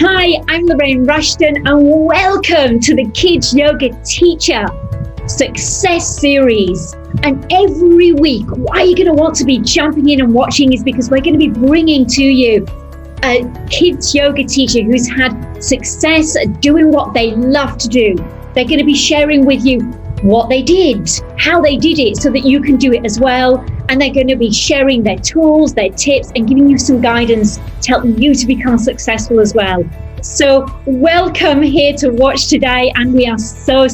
Hi, I'm Loraine Rushton and welcome to the Kids Yoga Teacher Success Series. And every week, why you're going to want to be jumping in and watching is because we're going to be bringing to you a kids yoga teacher who's had success at doing what they love to do. They're going to be sharing with you what they did, how they did it so that you can do it as well. And they're going to be sharing their tools, their tips, and giving you some guidance to help you to become successful as well. So welcome here to watch today. And we are so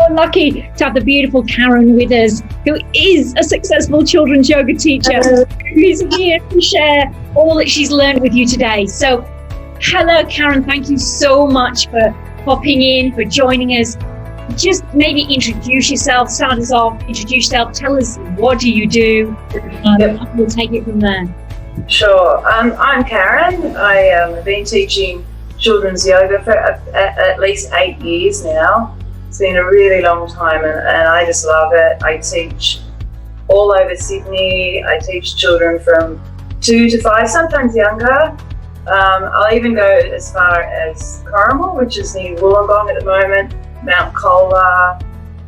lucky to have the beautiful Karen with us, who is a successful children's yoga teacher, who's here to share all that she's learned with you today. So hello, Karen. Thank you so much for popping in, for joining us. Just maybe introduce yourself, start us off, introduce yourself, tell us what do you do, and we'll take it from there. Sure. I'm Karen. I have been teaching children's yoga for at least 8 years now. It's been a really long time and I just love it. I teach all over Sydney. I teach children from 2 to 5, sometimes younger. I'll even go as far as Corrimal, which is near Wollongong at the moment, Mount Colah.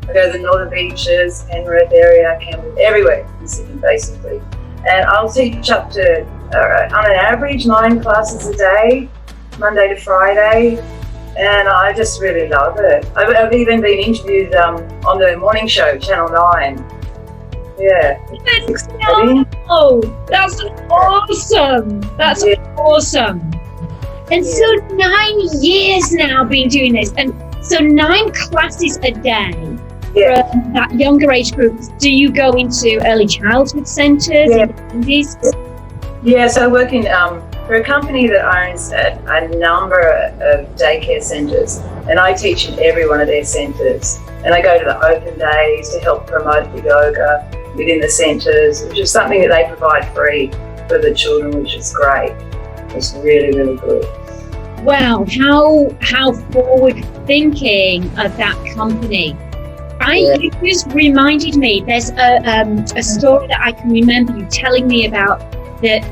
I go to the Northern Beaches, Penrith area, Canberra, everywhere in Sydney basically. And I'll teach up to, on an average, 9 classes a day, Monday to Friday. And I just really love it. I've even been interviewed on the morning show, Channel 9. Yeah. Oh, that's awesome. That's awesome. And so 9 years now been doing this. And so 9 classes a day for that younger age group. Do you go into early childhood centres? Yeah, so I work in for a company that owns a number of daycare centres, and I teach in every one of their centres. And I go to the open days to help promote the yoga within the centres, which is something that they provide free for the children, which is great. It's really, really good. Wow, how forward thinking of that company. You just reminded me, there's a story that I can remember you telling me about, that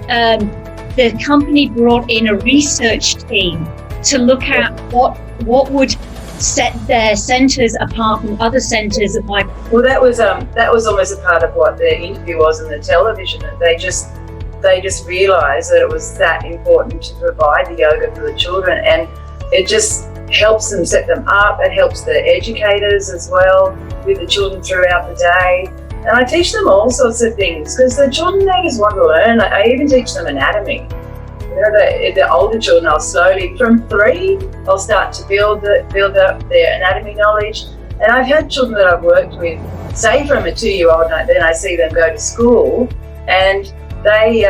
the company brought in a research team to look at what would set their centres apart from other centres. Well, that was almost a part of what the interview was in the television. They just realised that it was that important to provide the yoga for the children, and it just helps them, set them up. It helps the educators as well with the children throughout the day. And I teach them all sorts of things because the children, they just want to learn. I even teach them anatomy. You know, the older children, I'll slowly, from 3, I'll start to build up their anatomy knowledge. And I've had children that I've worked with, say from a 2-year-old, then I see them go to school, and they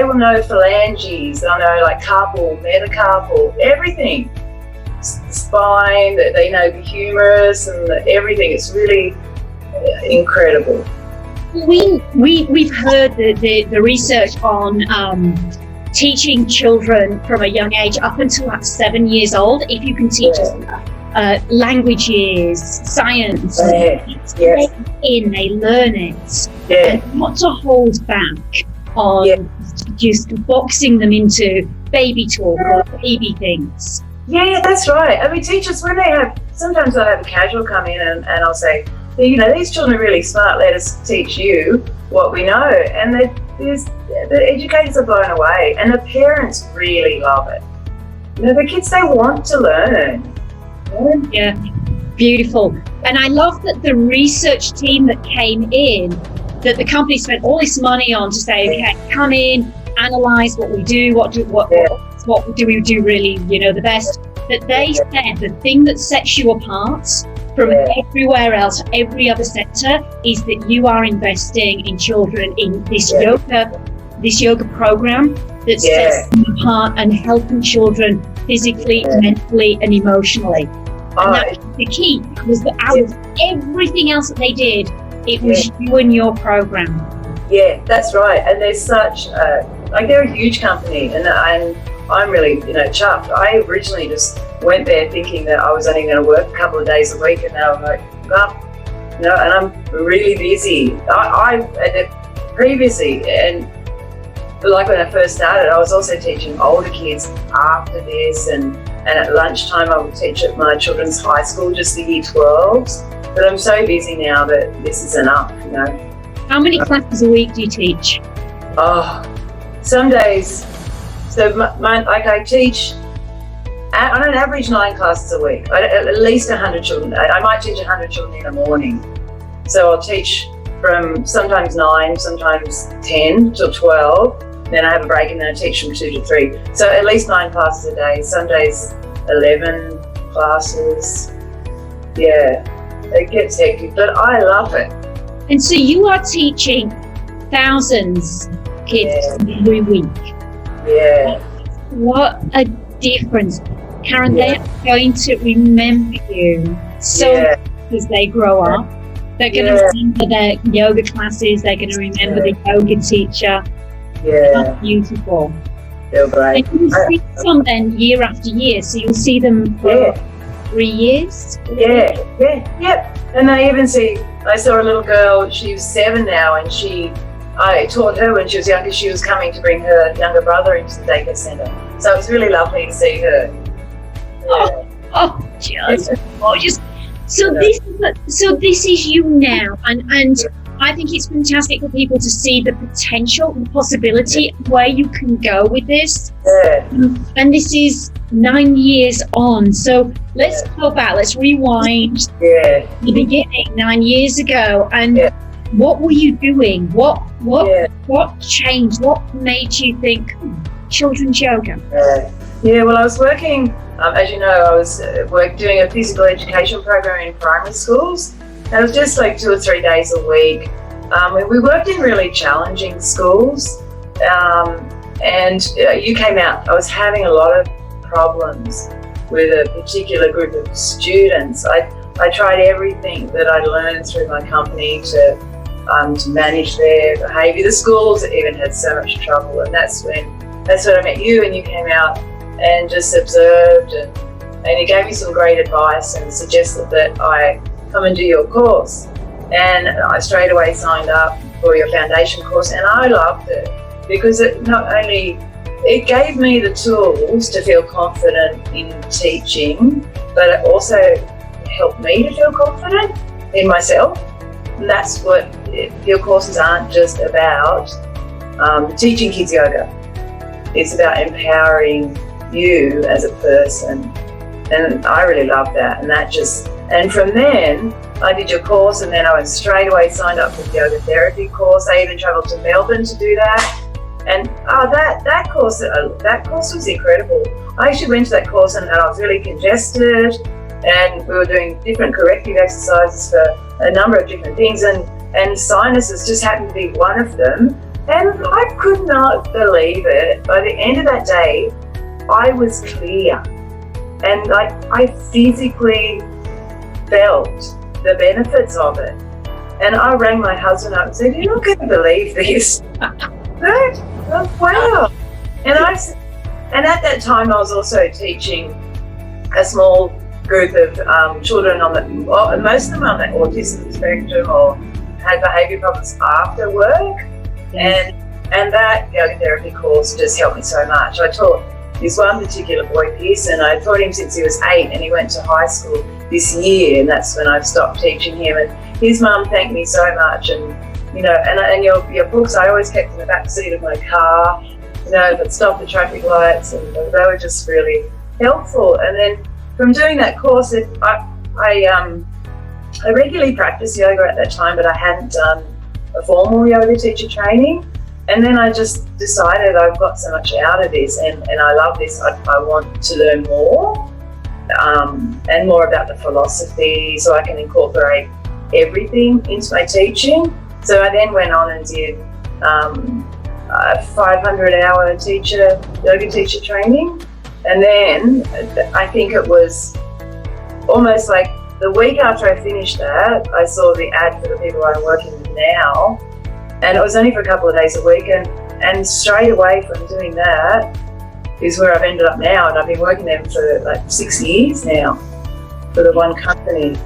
will know phalanges, they'll know like carpal, metacarpal, everything. The spine, they know the humerus and everything. It's really incredible. We've heard the research on teaching children from a young age up until like 7 years old. If you can teach languages, science, they learn it. And not to hold back on just boxing them into baby talk or baby things. Yeah, that's right. I mean, teachers, when sometimes I'll have a casual come in and I'll say, you know, these children are really smart, let us teach you what we know. And the educators are blown away, and the parents really love it. You know, the kids, they want to learn. Yeah, beautiful. And I love that the research team that came in, that the company spent all this money on to say, okay, come in, analyse what we do, what do we do really, you know, the best. That they said the thing that sets you apart from everywhere else, every other sector, is that you are investing in children in this yoga program that sets them apart and helping children physically, mentally, and emotionally. And that was the key, was that out of everything else that they did, it was you and your program. Yeah, that's right. And there's such they're a huge company, and I'm really, chuffed. I originally just went there thinking that I was only going to work a couple of days a week, and now I'm like, and I'm really busy. I previously, and But like when I first started, I was also teaching older kids after this, and at lunchtime I would teach at my children's high school, just the year 12s. But I'm so busy now that this is enough, you know. How many classes a week do you teach? Oh, some days. So I teach on an average 9 classes a week, at least 100 children. I might teach 100 children in the morning. So I'll teach from sometimes 9, sometimes 10 till 12. Then I have a break and then I teach from 2 to 3. So at least 9 classes a day. Some days 11 classes. Yeah, it gets hectic, but I love it. And so you are teaching thousands of kids every week. Yeah. What a difference. Karen, they are going to remember you as they grow up. They're going to remember their yoga classes. They're going to remember the yoga teacher. Yeah. That's beautiful. They're great. And you'll see them then year after year. So you'll see them for 3 years. Yeah. And I saw a little girl, she's 7 now, and I taught her when she was younger. She was coming to bring her younger brother into the daycare centre. So it was really lovely to see her. Yeah. Oh, just gorgeous. So this is you now, and I think it's fantastic for people to see the potential, the possibility of where you can go with this. Yeah. And this is 9 years on. So let's go back, let's rewind the beginning 9 years ago. And what were you doing? What changed? What made you think children's yoga? Yeah, well, I was working, as you know, I was doing a physical education program in primary schools. And it was just like 2 or 3 days a week. We worked in really challenging schools, and you came out. I was having a lot of problems with a particular group of students. I tried everything that I'd learned through my company to manage their behaviour. The schools even had so much trouble, and that's when I met you, and you came out and just observed, and you gave me some great advice and suggested that I come and do your course. And I straight away signed up for your foundation course, and I loved it because it gave me the tools to feel confident in teaching, but it also helped me to feel confident in myself. And that's what your courses aren't just about teaching kids yoga. It's about empowering you as a person, and I really love that. And from then I did your course, and then I went straight away, signed up for the yoga therapy course. I even travelled to Melbourne to do that, and that course was incredible. I actually went to that course and I was really congested, and we were doing different corrective exercises for a number of different things, and sinuses just happened to be one of them. And I could not believe it. By the end of that day, I was clear, and I physically felt the benefits of it. And I rang my husband up and said, "You're not going to believe this." Right? Oh, wow. And at that time I was also teaching a small group of children most of them on the autism spectrum or had behaviour problems after work. And that yoga therapy course just helped me so much. I taught this one particular boy, Pearson. I taught him since he was 8, and he went to high school this year, and that's when I stopped teaching him. And his mum thanked me so much, and and your books I always kept in the back seat of my car, that stopped the traffic lights, and they were just really helpful. And then from doing that course, I regularly practiced yoga at that time, but I hadn't done a formal yoga teacher training. And then I just decided I've got so much out of this, and I love this. I want to learn more and more about the philosophy, so I can incorporate everything into my teaching. So I then went on and did a 500-hour yoga teacher training. And then I think it was almost like the week after I finished that, I saw the ad for the people I'm working with now. And it was only for a couple of days a week, and straight away from doing that is where I've ended up now, and I've been working there for like 6 years now for the one company.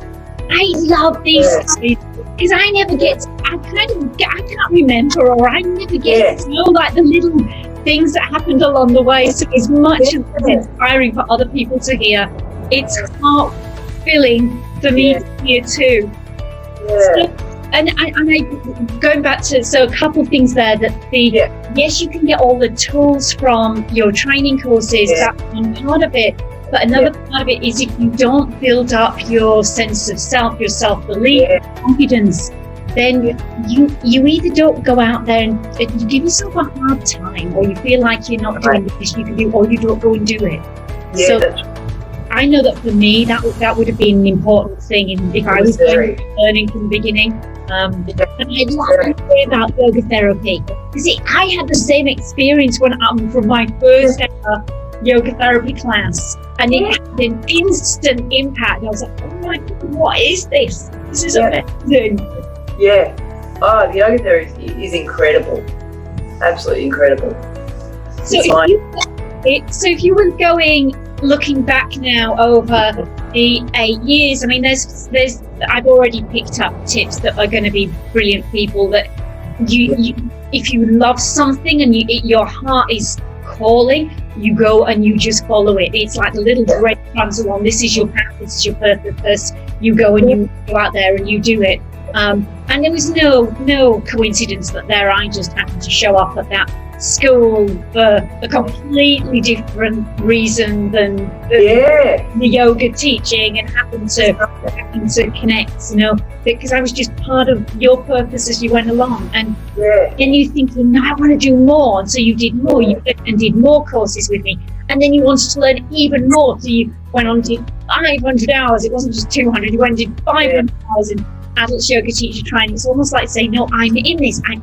I love these stories because I never get to I can't remember, or I never get to know like the little things that happened along the way. So as much as it's inspiring for other people to hear, it's heart-filling for me to hear too. So, and I going back to a couple of things there that yes, you can get all the tools from your training courses. That's one part of it. But another part of it is if you don't build up your sense of self, your self-belief, confidence, then you either don't go out there and you give yourself a hard time, or you feel like you're not doing the best you can do, or you don't go and do it. So I know that for me, that would have been an important thing if I was learning from the beginning. And I'd love to hear about yoga therapy, because I had the same experience from my first ever yoga therapy class, and it had an instant impact. I was like, oh my God, what is this? This is amazing. Yeah. Oh, the yoga therapy is incredible. Absolutely incredible. So if you were looking back now over the 8 years, I mean, there's I've already picked up tips that are going to be brilliant for people, that you if you love something and your heart is calling, you go and you just follow it. It's like the little breadcrumbs along. This is your path. This is your purpose. You go and you go out there and you do it. And there was no coincidence that I just happened to show up at that school for a completely different reason than the yoga teaching, and happened to connect, because I was just part of your purpose as you went along. And then you thinking, no, I want to do more, and so you did more. You went and did more courses with me, and then you wanted to learn even more, so you went on to 500 hours. It wasn't just 200. You went and did 500 hours in adult yoga teacher training. It's almost like saying, no, I'm in this, and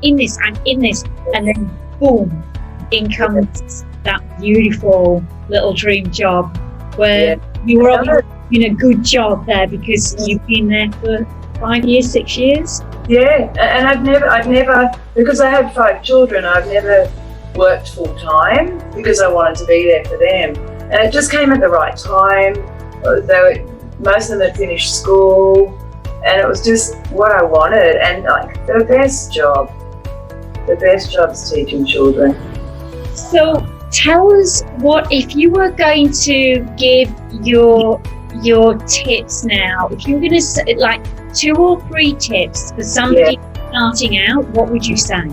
then boom, in comes that beautiful little dream job where you were obviously doing a good job there, because you've been there for 5 years, 6 years. Yeah, and I've never, because I had 5 children, I've never worked full time because I wanted to be there for them. And it just came at the right time. Most of them had finished school, and it was just what I wanted. And like the best job's teaching children. So tell us, what if you were going to give your tips now, if you were going to say like 2 or 3 tips for somebody starting out, what would you say?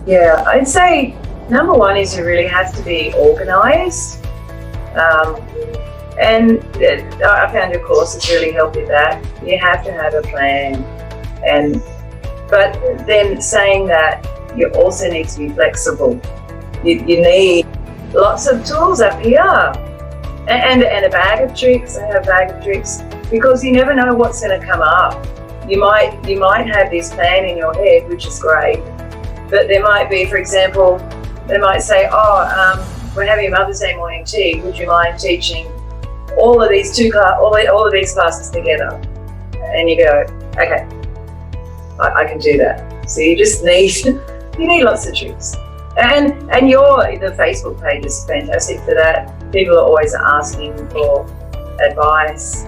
Yeah, I'd say number 1 is you really have to be organised. And I found your courses really help with that. You have to have a plan. But then saying that, you also need to be flexible. You need lots of tools up here, and a bag of tricks. I have a bag of tricks, because you never know what's going to come up. You might have this plan in your head, which is great, but there might be, for example, they might say, we're having a Mother's Day morning tea. Would you mind teaching all of these all of these classes together? And you go, okay, I can do that. So you just need lots of tricks. And the Facebook page is fantastic for that. People are always asking for advice.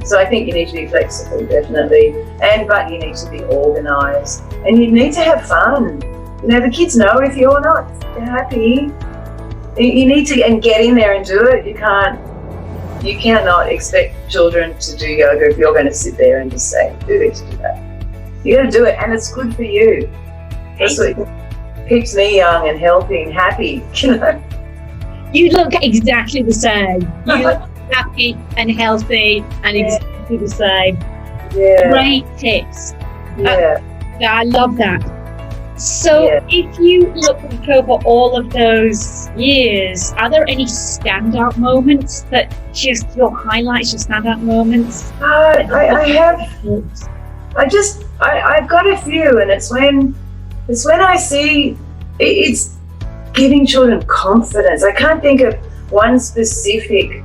So I think you need to be flexible, definitely. But you need to be organised, and you need to have fun. The kids know if you're not happy. You need to get in there and do it. You cannot expect children to do yoga if you're going to sit there and just say, do this, do that. You got to do it, and it's good for you. That's what keeps me young and healthy and happy. You look exactly the same. You look happy and healthy and exactly the same. Yeah. Great tips. Yeah. I love that. So if you look back over all of those years, are there any standout moments that just your highlights, your standout moments? I have. I've got a few, and it's when I see it's giving children confidence. I can't think of one specific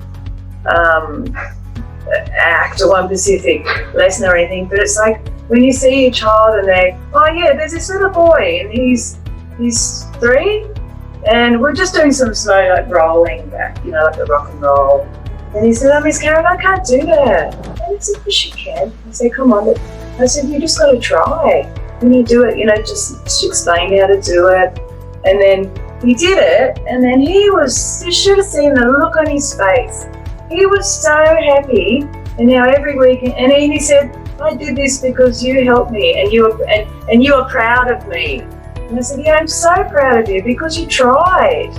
act or one specific lesson or anything, but it's like when you see a child and there's this little boy and he's 3, and we're just doing some slow like rolling back, like the rock and roll. And he said, "Oh, Miss Karen, I can't do that." And I said, "Yes, you can." I said, "Come on." I said, "You just got to try." Can you do it? Just explain how to do it. And then he did it, and then you should have seen the look on his face. He was so happy, and now every week, and he said, I did this because you helped me, and you are proud of me. And I said, yeah, I'm so proud of you because you tried.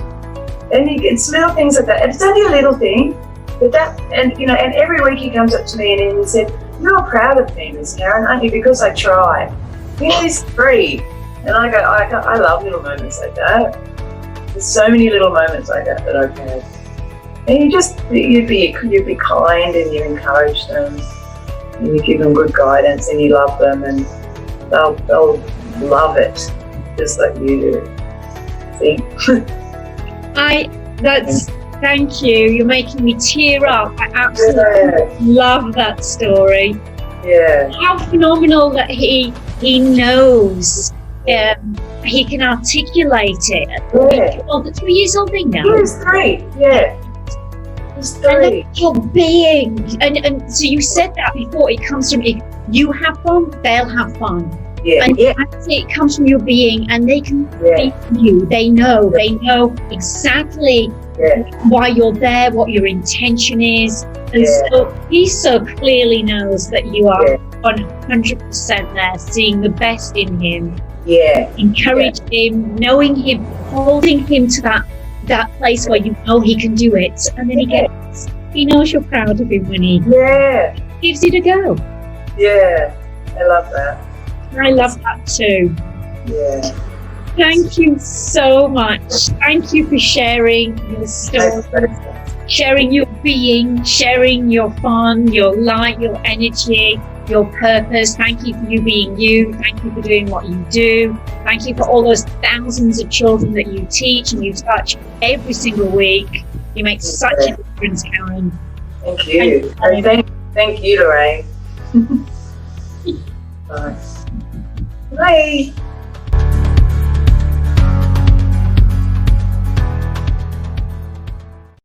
And it's little things like that. And it's only a little thing, but and every week he comes up to me and he said, you're proud of me, Miss Karen, aren't you? Because I tried. He's 3. And I love little moments like that. There's so many little moments like that I've had. And you'd be kind and you encourage them and you give them good guidance and you love them and they'll love it just like you do. See? Thank you. You're making me tear up. I absolutely love that story. Yeah. How phenomenal that he knows. He can articulate it. Yeah. Oh, the 3 years old thing now. He was 3. Yeah. He's 3. And your being, and so you said that before. It comes from, if you have fun, they'll have fun. Yeah. And it comes from your being, and they can be you. They know exactly why you're there, what your intention is, and so he so clearly knows that you are 100% there, seeing the best in him. Yeah. Encourage him, knowing him, holding him to that place where you know he can do it, and then he knows you're proud of him when he gives it a go. Yeah, I love that. I love that too. Yeah. Thank you so much. Thank you for sharing your story, sharing your being, sharing your fun, your light, your energy, your purpose. Thank you for you being you. Thank you for doing what you do. Thank you for all those thousands of children that you teach and you touch every single week. You make such a difference, Karen. Thank you. Thank you, Loraine. Bye. Bye.